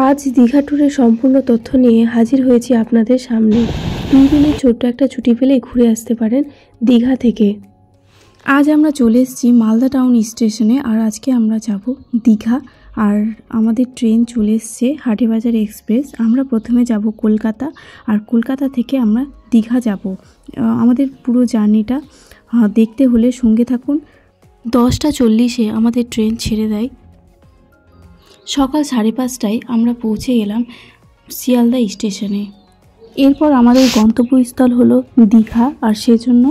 আজ দীঘা ট্যুরের সম্পূর্ণ তথ্য নিয়ে হাজির হয়েছি আপনাদের সামনে। 2 দিনের ছোট্ট একটা ছুটি পেলেই ঘুরে আসতে পারেন দীঘা থেকে। আজ আমরা চলে এসেছি মালদা টাউন স্টেশনে, আর আজকে আমরা যাব দীঘা। আর আমাদের ট্রেন চলে এসছে হাটে-বাজার এক্সপ্রেস। আমরা প্রথমে যাব কলকাতা, আর কলকাতা থেকে আমরা দীঘা যাব। আমাদের পুরো জার্নিটা দেখতে হলে সঙ্গে থাকুন। 10:40-এ আমাদের ট্রেন ছেড়ে দেয়। সকাল 5:30টায় আমরা পৌঁছে গেলাম শিয়ালদা স্টেশনে। এরপর আমাদের গন্তব্যস্থল হলো দীঘা, আর সেজন্য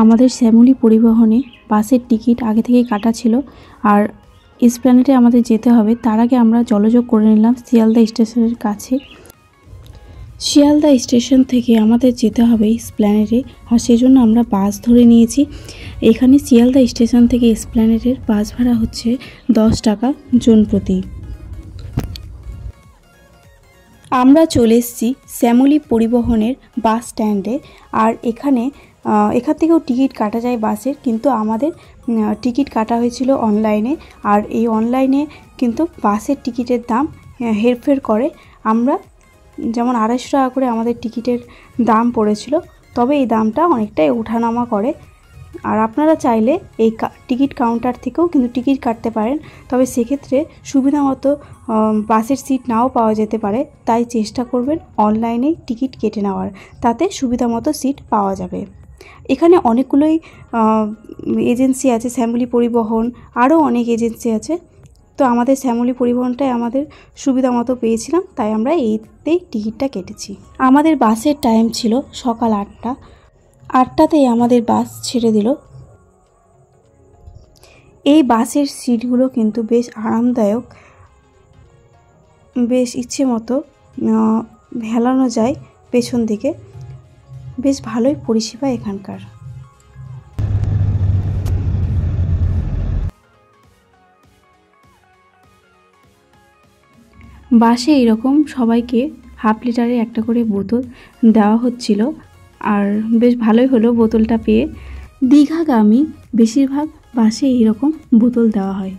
আমাদের শ্যামলী পরিবহনে বাসের টিকিট আগে থেকে কাটা ছিল। আর এসপ্ল্যানেডে আমাদের যেতে হবে, তার আগে আমরা জলযোগ করে নিলাম শিয়ালদা স্টেশনের কাছে। শিয়ালদা স্টেশন থেকে আমাদের যেতে হবে এসপ্ল্যানেডে, আর সেজন্য আমরা বাস ধরে নিয়েছি। এখানে শিয়ালদা স্টেশন থেকে এসপ্ল্যানেডের বাস ভাড়া হচ্ছে 10 টাকা জনপ্রতি। আমরা চলে এসেছি শ্যামলী পরিবহনের বাস স্ট্যান্ডে, আর এখান থেকেও টিকিট কাটা যায় বাসের, কিন্তু আমাদের টিকিট কাটা হয়েছিল অনলাইনে। আর এই অনলাইনে কিন্তু বাসের টিকিটের দাম হেরফের করে। আমরা যেমন 250 টাকা করে আমাদের টিকিটের দাম পড়েছিল, তবে এই দামটা অনেকটাই ওঠানামা করে। আর আপনারা চাইলে এই টিকিট কাউন্টার থেকেও কিন্তু টিকিট কাটতে পারেন, তবে সেক্ষেত্রে সুবিধা মতো বাসের সিট নাও পাওয়া যেতে পারে। তাই চেষ্টা করবেন অনলাইনেই টিকিট কেটে নেওয়ার, তাতে সুবিধা মতো সিট পাওয়া যাবে। এখানে অনেকগুলোই এজেন্সি আছে, শ্যামলী পরিবহন, আরও অনেক এজেন্সি আছে। তো আমাদের শ্যামলী পরিবহনটাই আমাদের সুবিধা মতো পেয়েছিলাম, তাই আমরা এইতেই টিকিটটা কেটেছি। আমাদের বাসের টাইম ছিল সকাল 8টা। 8টাতেই আমাদের বাস ছেড়ে দিল। এই বাসের সিটগুলো কিন্তু বেশ আরামদায়ক, বেশ ইচ্ছে মতো হেলানো যায় পেছন দিকে, বেশ ভালোই পরিষেবা এখানকার। বাসে এরকম সবাইকে হাফ লিটারে একটা করে বোতল দেওয়া হচ্ছিল, আর বেশ ভালোই হলো বোতলটা পেয়ে। দীঘাগামী বেশিরভাগ বাসে এইরকম বোতল দেওয়া হয়।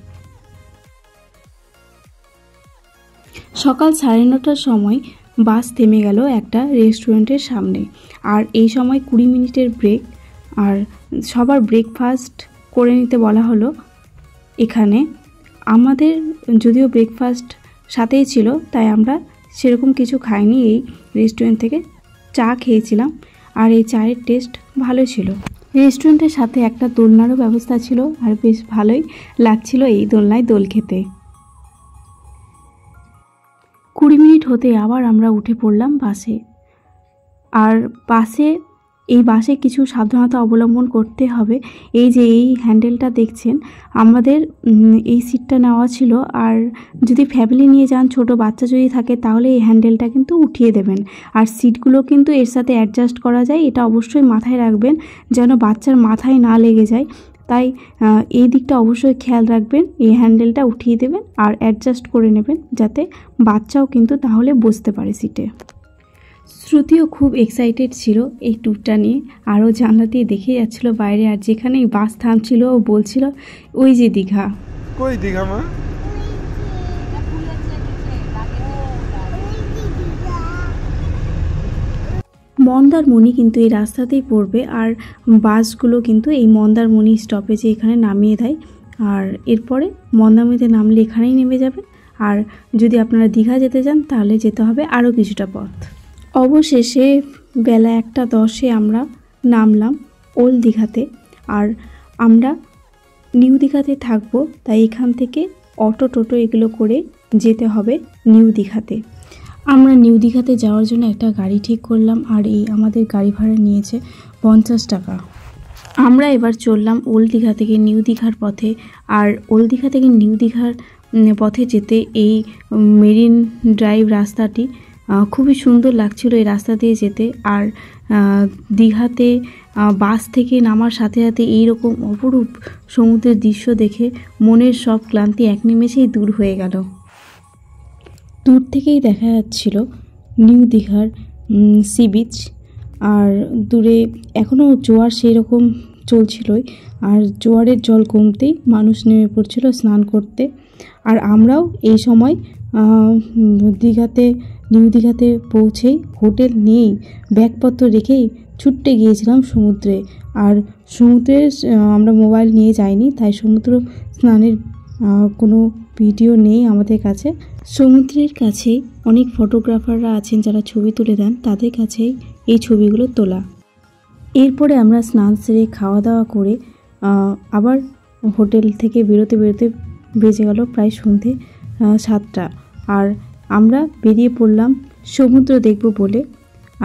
সকাল 9:30টার সময় বাস থেমে গেল একটা রেস্টুরেন্টের সামনে, আর এই সময় 20 মিনিটের ব্রেক, আর সবার ব্রেকফাস্ট করে নিতে বলা হলো এখানে। আমাদের যদিও ব্রেকফাস্ট সাথেই ছিল, তাই আমরা সেরকম কিছু খাইনি। এই রেস্টুরেন্ট থেকে চা খেয়েছিলাম, আর এই চায়ের টেস্ট ভালোই ছিল। রেস্টুরেন্টের সাথে একটা দোলনারও ব্যবস্থা ছিল, আর বেশ ভালোই লাগছিল এই দোলনায় দোল খেতে। 20 মিনিট হতে আবার আমরা উঠে পড়লাম বাসে। আর এই বাসে কিছু সাবধানতা অবলম্বন করতে হবে। এই যে এই হ্যান্ডেলটা দেখছেন, আমাদের এই সিটটা নেওয়া ছিল। আর যদি ফ্যামিলি নিয়ে যান, ছোট বাচ্চা যদি থাকে, তাহলে এই হ্যান্ডেলটা কিন্তু উঠিয়ে দেবেন। আর সিটগুলো কিন্তু এর সাথে অ্যাডজাস্ট করা যায়, এটা অবশ্যই মাথায় রাখবেন যেন বাচ্চার মাথায় না লেগে যায়। তাই এই দিকটা অবশ্যই খেয়াল রাখবেন। এই হ্যান্ডেলটা উঠিয়ে দেবেন আর অ্যাডজাস্ট করে নেবেন, যাতে বাচ্চাও কিন্তু তাহলে বসতে পারে সিটে। শ্রুতিও খুব এক্সাইটেড ছিল এই ট্যুরটা নিয়ে, আরও জানলা দিয়ে দেখে যাচ্ছিল বাইরে। আর যেখানেই বাস থামছিল ও বলছিল, ওই যে দীঘা। কই দীঘা মা? মন্দারমণি কিন্তু এই রাস্তাতেই পড়বে, আর বাসগুলো কিন্তু এই মন্দারমণি স্টপেজে এখানে নামিয়ে দেয়। আর এরপরে মন্দারমণিতে নামলে এখানেই নেমে যাবে। আর যদি আপনারা দীঘা যেতে চান, তাহলে যেতে হবে আরও কিছুটা পথ। অবশেষে বেলা 1:10-এ আমরা নামলাম ওল্ড দীঘাতে। আর আমরা নিউ দীঘাতে থাকবো, তাই এখান থেকে অটো টোটো এগুলো করে যেতে হবে নিউ দীঘাতে। আমরা নিউ দীঘাতে যাওয়ার জন্য একটা গাড়ি ঠিক করলাম, আর এই আমাদের গাড়ি ভাড়া নিয়েছে 50 টাকা। আমরা এবার চললাম ওল্ড দীঘা থেকে নিউ দীঘার পথে। আর ওল্ড দীঘা থেকে নিউ দীঘার পথে যেতে এই মেরিন ড্রাইভ রাস্তাটি খুবই সুন্দর লাগছিল এই রাস্তা দিয়ে যেতে। আর দীঘাতে বাস থেকে নামার সাথে সাথে এইরকম অপরূপ সমুদ্রের দৃশ্য দেখে মনের সব ক্লান্তি এক নিমেষেই দূর হয়ে গেল। দূর থেকেই দেখা যাচ্ছিল নিউ দীঘার সি বিচ, আর দূরে এখনও জোয়ার সেই রকম চলছিলই। আর জোয়ারের জল কমতেই মানুষ নেমে পড়ছিল স্নান করতে। আর আমরাও এই সময় দীঘাতে নিউ দীঘাতে পৌঁছেই হোটেল নেই, ব্যাগপত্র রেখেই ছুটতে গিয়েছিলাম সমুদ্রে। আর সমুদ্রে আমরা মোবাইল নিয়ে যাইনি, তাই সমুদ্র স্নানের কোনো ভিডিও নেই আমাদের কাছে। সমুদ্রের কাছেই অনেক ফটোগ্রাফাররা আছেন যারা ছবি তুলে দেন, তাদের কাছেই এই ছবিগুলো তোলা। এরপরে আমরা স্নান সেরে খাওয়া দাওয়া করে আবার হোটেল থেকে বেরোতে বেরোতে বেজে গেল প্রায় সন্ধে 7টা। আর আমরা বেরিয়ে পড়লাম সমুদ্র দেখব বলে।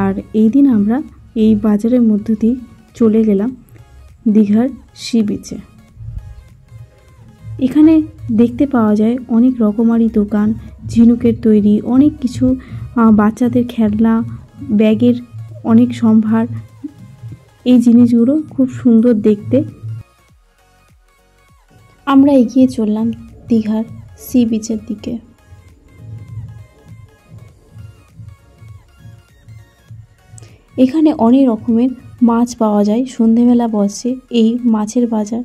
আর এই দিন আমরা এই বাজারের মধ্য দিয়ে চলে গেলাম দীঘার সি বিচে। এখানে দেখতে পাওয়া যায় অনেক রকমারি দোকান, ঝিনুকের তৈরি অনেক কিছু, বাচ্চাদের খেলনা, ব্যাগের অনেক সম্ভার। এই জিনিসগুলো খুব সুন্দর দেখতে। আমরা এগিয়ে চললাম দীঘার সি বিচের দিকে। এখানে অনেক রকমের মাছ পাওয়া যায়, সন্ধেবেলা বসে এই মাছের বাজার।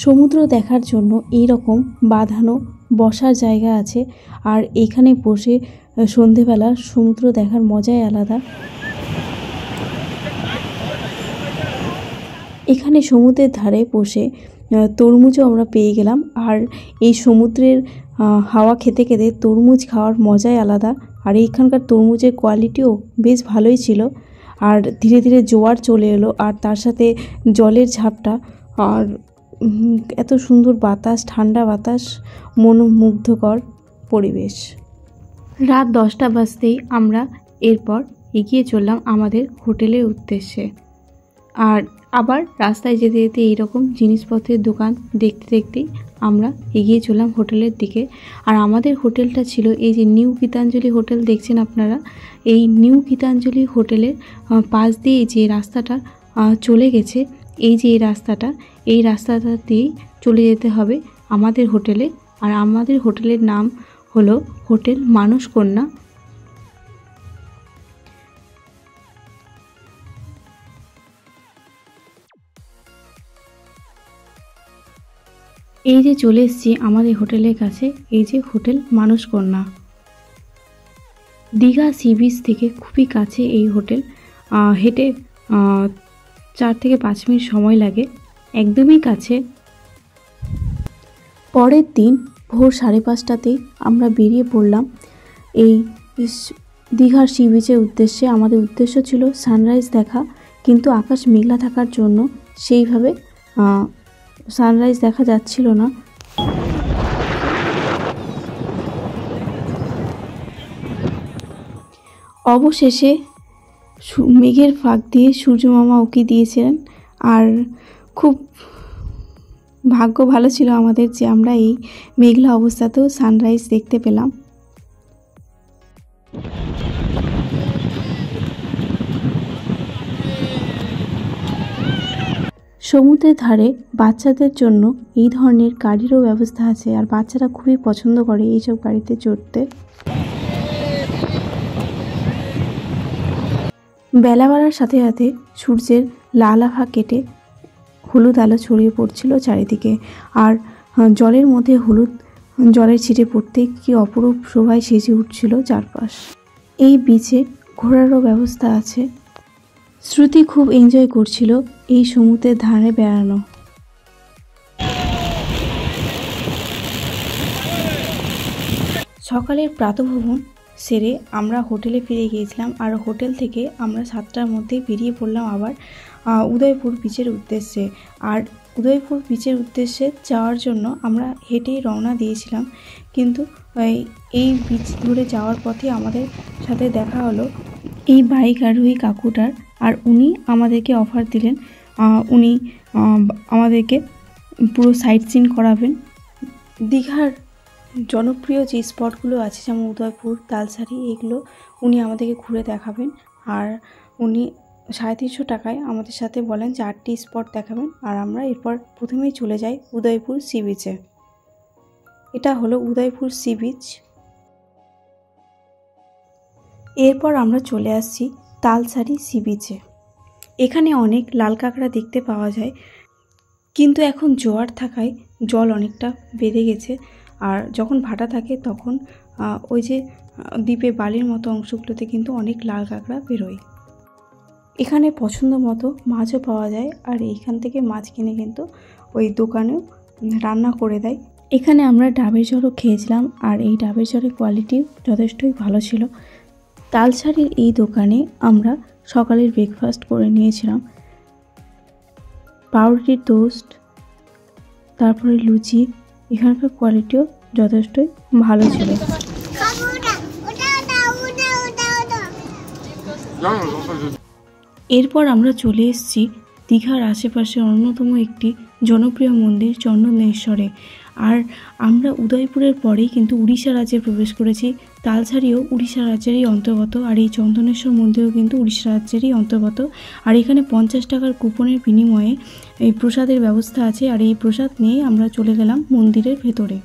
সমুদ্র দেখার জন্য এই রকম বাঁধানো বসার জায়গা আছে, আর এখানে বসে সন্ধেবেলা সমুদ্র দেখার মজাই আলাদা। এখানে সমুদ্রের ধারে বসে তরমুজও আমরা পেয়ে গেলাম। আর এই সমুদ্রের হাওয়া খেতে খেতে তরমুজ খাওয়ার মজাই আলাদা। আর এইখানকার তরমুজের কোয়ালিটিও বেশ ভালোই ছিল। আর ধীরে ধীরে জোয়ার চলে এলো, আর তার সাথে জলের ঝাপটা, আর এত সুন্দর বাতাস, ঠান্ডা বাতাস, মনোমুগ্ধকর পরিবেশ। রাত 10টা বাজতেই আমরা এরপর এগিয়ে চললাম আমাদের হোটেলের উদ্দেশ্যে। আর আবার রাস্তায় যেতে যেতে এইরকম জিনিসপত্রের দোকান দেখতে দেখতেই আমরা এগিয়ে চললাম হোটেলের দিকে। আর আমাদের হোটেলটা ছিল এই যে নিউ গীতাঞ্জলি হোটেল দেখছেন আপনারা, এই নিউ গীতাঞ্জলি হোটেলের পাশ দিয়ে যে রাস্তাটা চলে গেছে, এই যে এই রাস্তাটা দিয়েই চলে যেতে হবে আমাদের হোটেলে। আর আমাদের হোটেলের নাম হলো হোটেল মানসকন্যা। এই যে চলে এসেছি আমাদের হোটেলের কাছে, এই যে হোটেল মানসকন্যা। দীঘা সি বিচ থেকে খুবই কাছে এই হোটেল, হেঁটে 4 থেকে 5 মিনিট সময় লাগে, একদমই কাছে। পরের দিন ভোর 5:30টাতেই আমরা বেরিয়ে পড়লাম এই দীঘার সি বিচের উদ্দেশ্যে। আমাদের উদ্দেশ্য ছিল সানরাইজ দেখা, কিন্তু আকাশ মেঘলা থাকার জন্য সেইভাবে সানরাইজ দেখা যাচ্ছিল না। অবশেষে মেঘের ফাঁক দিয়ে সূর্য মামা উঁকি দিয়েছিলেন। আর খুব ভাগ্য ভালো ছিল আমাদের যে আমরা এই মেঘলা অবস্থাতেও সানরাইজ দেখতে পেলাম। সমুদ্রের ধারে বাচ্চাদের জন্য এই ধরনের গাড়িরও ব্যবস্থা আছে, আর বাচ্চারা খুবই পছন্দ করে এইসব গাড়িতে চড়তে। বেলা বাড়ার সাথে সাথে সূর্যের লাল আভা কেটে হলুদ আলো ছড়িয়ে পড়ছিল চারিদিকে। আর জলের মধ্যে হলুদ জলের ছিটে পড়তে কি অপরূপ শোভায় সেজে উঠছিল চারপাশ। এই বিচে ঘোরারও ব্যবস্থা আছে। শ্রুতি খুব এনজয় করছিল এই সমুদ্রের ধারে বেড়ানো। সকালের প্রাতঃভ্রমণ সেরে আমরা হোটেলে ফিরে গিয়েছিলাম। আর হোটেল থেকে আমরা 7টার মধ্যে বেরিয়ে পড়লাম আবার উদয়পুর বিচের উদ্দেশ্যে। আর উদয়পুর বিচের উদ্দেশ্যে যাওয়ার জন্য আমরা হেঁটেই রওনা দিয়েছিলাম, কিন্তু এই বিচ ধরে যাওয়ার পথে আমাদের সাথে দেখা হলো এই বাইক আরোহী কাকুটার। আর উনি আমাদেরকে অফার দিলেন, উনি আমাদেরকে পুরো সাইট সিন করাবেন। দীঘার জনপ্রিয় যে স্পটগুলো আছে যেমন উদয়পুর, তালসারি, এগুলো উনি আমাদেরকে ঘুরে দেখাবেন। আর উনি 350 টাকায় আমাদের সাথে বলেন যে 8টি স্পট দেখাবেন। আর আমরা এরপর প্রথমেই চলে যাই উদয়পুর সি বিচে। এটা হলো উদয়পুর সি বিচ। এরপর আমরা চলে আসছি তালসারি সি বিচে। এখানে অনেক লাল কাঁকড়া দেখতে পাওয়া যায়, কিন্তু এখন জোয়ার থাকায় জল অনেকটা বেড়ে গেছে। আর যখন ভাটা থাকে তখন ওই যে দ্বীপে বালির মতো অংশগুলোতে কিন্তু অনেক লাল কাঁকড়া বেরোয়। এখানে পছন্দ মতো মাছও পাওয়া যায়, আর এইখান থেকে মাছ কিনে কিন্তু ওই দোকানেও রান্না করে দেয়। এখানে আমরা ডাবের জলও খেয়েছিলাম, আর এই ডাবের জলের কোয়ালিটি যথেষ্টই ভালো ছিল। তালসারির এই দোকানে আমরা সকালের ব্রেকফাস্ট করে নিয়েছিলাম, পাউরুটির টোস্ট, তারপরে লুচি। এখানকার কোয়ালিটিও যথেষ্টই ভালো ছিল। এরপর আমরা চলে এসেছি দীঘার আশেপাশে অন্যতম একটি জনপ্রিয় মন্দির চন্দনেশ্বরে। আর আমরা উদয়পুরের পরেই কিন্তু উড়িষ্যা রাজ্যে প্রবেশ করেছি। তালসারিও উড়িষ্যা রাজ্যেরই অন্তর্গত, আর এই চন্দনেশ্বর মন্দিরও কিন্তু উড়িষ্যা রাজ্যেরই অন্তর্গত। আর এখানে 50 টাকার কুপনের বিনিময়ে এই প্রসাদের ব্যবস্থা আছে, আর এই প্রসাদ নিয়ে আমরা চলে গেলাম মন্দিরের ভেতরে।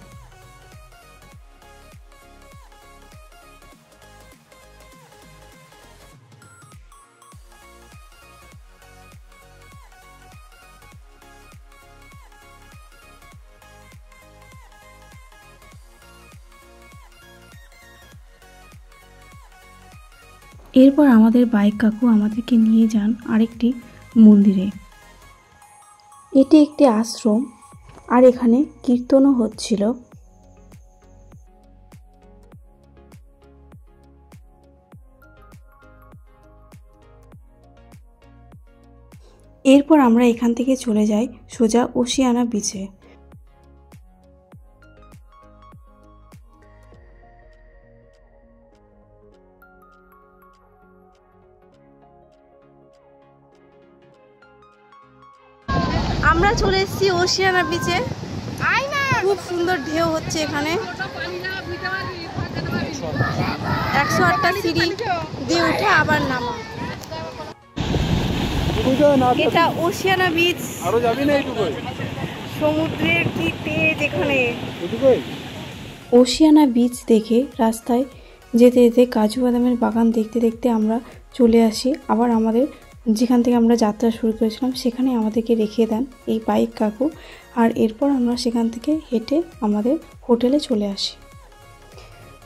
এরপর আমাদের বাইক কাকু আমাদেরকে নিয়ে যান আরেকটি মন্দিরে। এটি একটি আশ্রম, আর এখানে কীর্তনও হচ্ছিল। এরপর আমরা এখান থেকে চলে যাই সোজা ওশিয়ানা বিচে। আমরা চলে এসেছি ওশিয়ানা বিচে। খুব সুন্দর ঢেউ হচ্ছে এখানে। 108টা সিঁড়ি দিয়ে উঠে আবার নামা। এটা ওশিয়ানা বিচ। সমুদ্রের কি তেজ এখানে। ওশিয়ানা বিচ দেখে রাস্তায় যেতে যেতে কাজু বাদামের বাগান দেখতে দেখতে আমরা চলে আসি আবার আমাদের যেখান থেকে আমরা যাত্রা শুরু করেছিলাম সেখানে আমাদেরকে রেখে দেন এই বাইক কাকু। আর এরপর আমরা সেখান থেকে হেঁটে আমাদের হোটেলে চলে আসি।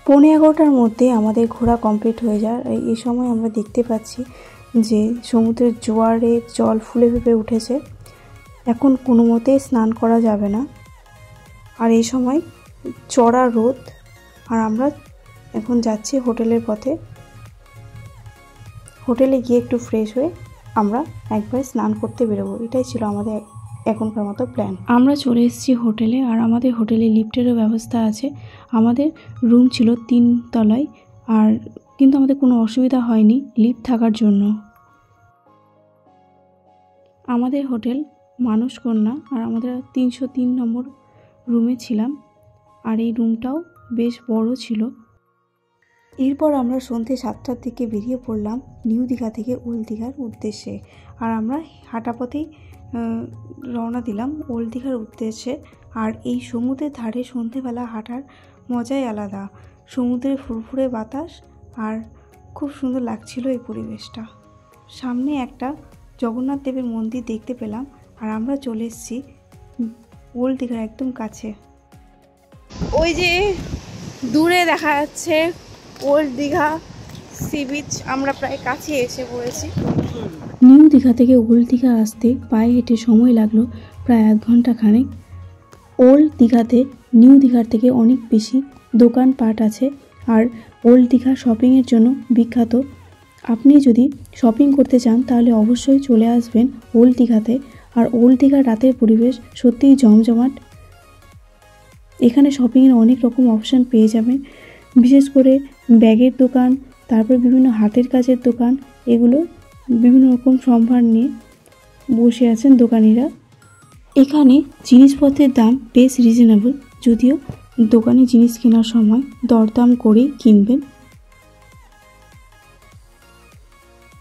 11:15টার মধ্যে আমাদের ঘোরা কমপ্লিট হয়ে যায়। এই সময় আমরা দেখতে পাচ্ছি যে সমুদ্রের জোয়ারে জল ফুলে ফেঁপে উঠেছে। এখন কোনো মতেই স্নান করা যাবে না, আর এই সময় চড়া রোদ। আর আমরা এখন যাচ্ছি হোটেলের পথে। হোটেলে গিয়ে একটু ফ্রেশ হয়ে আমরা একবার স্নান করতে বেরোবো। এটাই ছিল আমাদের এখনকার মতো প্ল্যান। আমরা চলে এসেছি হোটেলে, আর আমাদের হোটেলে লিফটেরও ব্যবস্থা আছে। আমাদের রুম ছিল 3 তলায়, আর কিন্তু আমাদের কোনো অসুবিধা হয়নি লিফট থাকার জন্য। আমাদের হোটেল মানসকন্যা, আর আমরা 303 নম্বর রুমে ছিলাম, আর এই রুমটাও বেশ বড় ছিল। এরপর আমরা সন্ধ্যে 7টার দিকে বেরিয়ে পড়লাম নিউ দীঘা থেকে ওল্ড দীঘার উদ্দেশ্যে। আর আমরা হাঁটা পথেই রওনা দিলাম ওল্ড দীঘার উদ্দেশ্যে। আর এই সমুদ্রের ধারে সন্ধ্যেবেলা হাঁটার মজাই আলাদা। সমুদ্রের ফুরফুরে বাতাস, আর খুব সুন্দর লাগছিল এই পরিবেশটা। সামনে একটা জগন্নাথ দেবের মন্দির দেখতে পেলাম, আর আমরা চলে এসেছি ওল্ড দীঘার একদম কাছে। ওই যে দূরে দেখা যাচ্ছে ওল্ড দীঘা সি বিচ। আমরা প্রায় কাছে এসে পড়েছি। নিউ দীঘা থেকে ওল্ড দীঘা আসতে পায়ে হেঁটে সময় লাগলো প্রায় 1 ঘন্টা খানেক। ওল্ড দীঘাতে নিউ দীঘার থেকে অনেক বেশি দোকানপাট আছে, আর ওল্ড দীঘা শপিংয়ের জন্য বিখ্যাত। আপনি যদি শপিং করতে চান তাহলে অবশ্যই চলে আসবেন ওল্ড দীঘাতে। আর ওল্ড দীঘার রাতের পরিবেশ সত্যিই জমজমাট। এখানে শপিংয়ের অনেক রকম অপশান পেয়ে যাবেন, বিশেষ করে ব্যাগের দোকান, তারপর বিভিন্ন হাতের কাজের দোকান। এগুলো বিভিন্ন রকম সম্ভার নিয়ে বসে আছেন দোকানিরা। এখানে জিনিসপত্রের দাম বেশ রিজনেবল, যদিও দোকানে জিনিস কেনার সময় দরদাম করেই কিনবেন।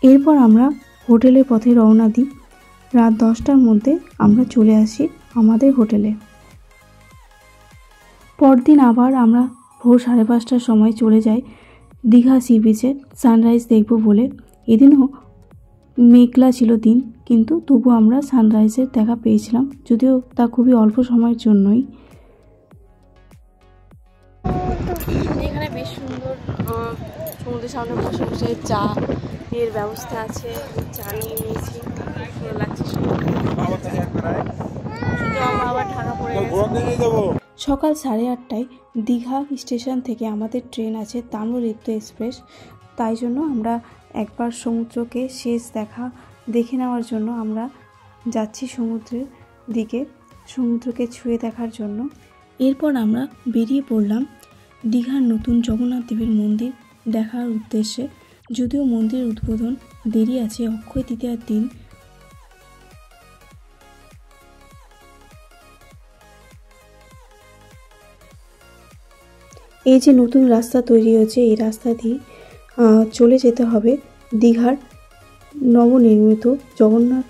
এরপর আমরা হোটেলের পথে রওনা দিই। রাত 10টার মধ্যে আমরা চলে আসি আমাদের হোটেলে। পরদিন আবার আমরা ভোর 5:30টার সময় চলে যাই দীঘা সি বিচে সানরাইজ দেখব বলে। এদিনও মেঘলা ছিল দিন, কিন্তু তবু আমরা সানরাইজের দেখা পেয়েছিলাম, যদিও তা খুবই অল্প সময়ের জন্যই। এখানে বেশ সুন্দর সমুদ্রের সামনে বসে বসে চা এর ব্যবস্থা আছে। চা নিয়ে নিয়েছি, সুন্দর লাগছে। আবার ঢাকা পড়ে গেছে। সকাল 8:30টায় দীঘা স্টেশন থেকে আমাদের ট্রেন আছে তাম্রলিপ্ত এক্সপ্রেস। তাই জন্য আমরা একবার সমুদ্রকে শেষ দেখে নেওয়ার জন্য আমরা যাচ্ছি সমুদ্রের দিকে, সমুদ্রকে ছুঁয়ে দেখার জন্য। এরপর আমরা বেরিয়ে পড়লাম দীঘার নতুন জগন্নাথ দেবের মন্দির দেখার উদ্দেশ্যে। যদিও মন্দিরের উদ্বোধন দেরি আছে, অক্ষয় তৃতীয়ার দিন। এই যে নতুন রাস্তা তৈরি হয়েছে, এই রাস্তা দিয়ে চলে যেতে হবে দীঘার নবনির্মিত জগন্নাথ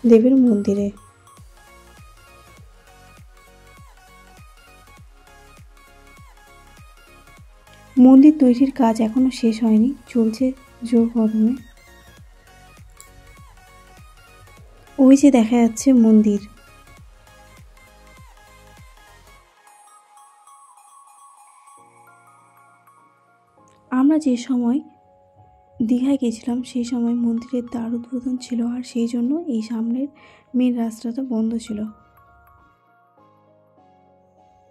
দেবের মন্দিরে। মন্দির তৈরির কাজ এখনো শেষ হয়নি, চলছে জোর কদমে। ওই যে দেখা যাচ্ছে মন্দির। আমরা যে সময় দীঘায় গেছিলাম সেই সময় মন্দিরের দ্বার উদ্বোধন ছিল, আর সেই জন্য এই সামনের মেন রাস্তাটা বন্ধ ছিল।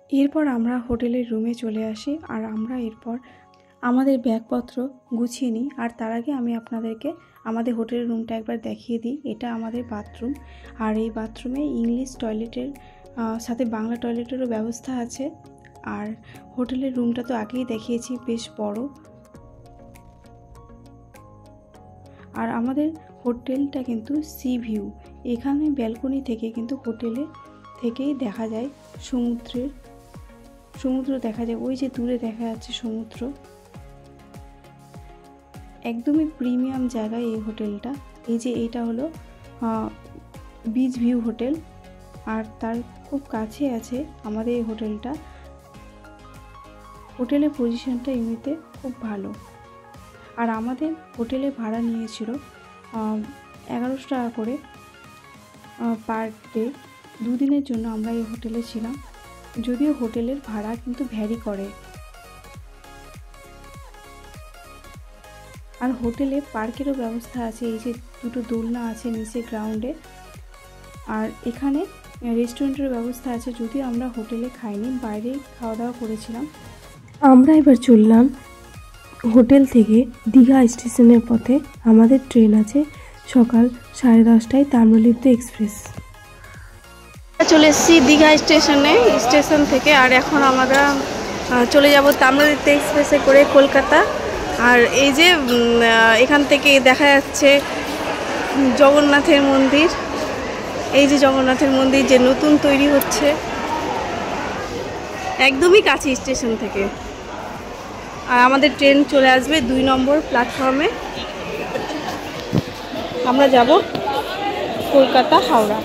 এরপর আমরা হোটেলের রুমে চলে আসি, আর আমরা এরপর আমাদের ব্যাগপত্র গুছিয়ে নিই। আর তার আগে আমি আপনাদেরকে আমাদের হোটেলের রুমটা একবার দেখিয়ে দিই। এটা আমাদের বাথরুম, আর এই বাথরুমে ইংলিশ টয়লেটের সাথে বাংলা টয়লেটেরও ব্যবস্থা আছে। আর হোটেলের রুমটা তো আগেই দেখিয়েছি, বেশ বড়। আর আমাদের হোটেলটা কিন্তু সি ভিউ, এখানে ব্যালকনি থেকে কিন্তু হোটেলে থেকেই দেখা যায় সমুদ্র দেখা যায়। ওই যে দূরে দেখা যাচ্ছে সমুদ্র। একদমই প্রিমিয়াম জায়গায় এই হোটেলটা। এই যে এইটা হলো বিচ ভিউ হোটেল, আর তার খুব কাছে আছে আমাদের এই হোটেলটা। হোটেলের পজিশনটা এমনিতে খুব ভালো। আর আমাদের হোটেলে ভাড়া নিয়েছিল 1100 টাকা করে পার ডে। 2 দিনের জন্য আমরা এই হোটেলে ছিলাম। যদিও হোটেলের ভাড়া কিন্তু ভ্যারি করে। আর হোটেলে পার্কেরও ব্যবস্থা আছে। এই যে 2টো দোলনা আছে নিচে গ্রাউন্ডে, আর এখানে রেস্টুরেন্টের ব্যবস্থা আছে। যদিও আমরা হোটেলে খাইনি, বাইরে খাওয়া দাওয়া করেছিলাম। আমরা এবার চললাম হোটেল থেকে দীঘা স্টেশনের পথে। আমাদের ট্রেন আছে সকাল 10:30টায় তাম্রলিপ্ত এক্সপ্রেস। চলে এসেছি দীঘা স্টেশন থেকে, আর এখন আমরা চলে যাব তাম্রলিপ্ত এক্সপ্রেসে করে কলকাতা। আর এই যে এখান থেকে দেখা যাচ্ছে জগন্নাথের মন্দির। এই যে জগন্নাথের মন্দির যে নতুন তৈরি হচ্ছে, একদমই কাছে স্টেশন থেকে। আর আমাদের ট্রেন চলে আসবে 2 নম্বর প্ল্যাটফর্মে। আমরা যাব কলকাতা হাওড়া।